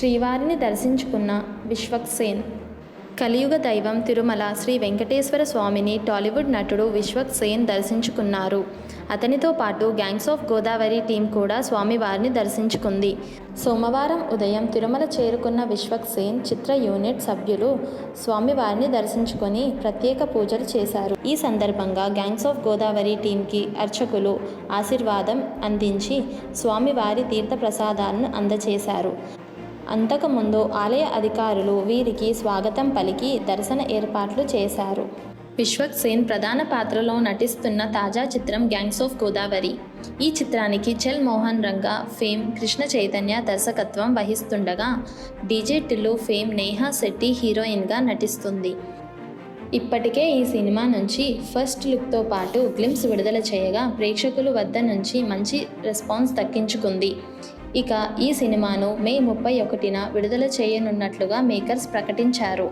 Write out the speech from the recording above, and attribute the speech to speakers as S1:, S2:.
S1: శ్రీవారిని దర్శించుకున్న విశ్వక్సేన్. కలియుగ దైవం తిరుమల శ్రీ వెంకటేశ్వర స్వామిని టాలీవుడ్ నటుడు విశ్వక్సేన్ దర్శించుకున్నారు. అతనితో పాటు గ్యాంగ్స్ ఆఫ్ గోదావరి టీం కూడా స్వామివారిని దర్శించుకుంది. సోమవారం ఉదయం తిరుమల చేరుకున్న విశ్వక్సేన్ చిత్ర యూనిట్ సభ్యులు స్వామివారిని దర్శించుకొని ప్రత్యేక పూజలు చేశారు. ఈ సందర్భంగా గ్యాంగ్స్ ఆఫ్ గోదావరి టీంకి అర్చకులు ఆశీర్వాదం అందించి స్వామివారి తీర్థ ప్రసాదాలను అందజేశారు. అంతకుముందు ఆలయ అధికారులు వీరికి స్వాగతం పలికి దర్శన ఏర్పాట్లు చేశారు. విశ్వక్సేన్ ప్రధాన పాత్రలో నటిస్తున్న తాజా చిత్రం గ్యాంగ్స్ ఆఫ్ గోదావరి. ఈ చిత్రానికి చల్ మోహన్ రంగా ఫేమ్ కృష్ణ చైతన్య దర్శకత్వం వహిస్తుండగా డీజే టిల్లు ఫేమ్ నేహా శెట్టి హీరోయిన్గా నటిస్తుంది. ఇప్పటికే ఈ సినిమా నుంచి ఫస్ట్ లుక్తో పాటు గ్లింప్స్ విడుదల చేయగా ప్రేక్షకుల వద్ద నుంచి మంచి రెస్పాన్స్ దక్కించుకుంది. ఇక ఈ సినిమాను మే 31న విడుదల చేయనున్నట్లుగా మేకర్స్ ప్రకటించారు.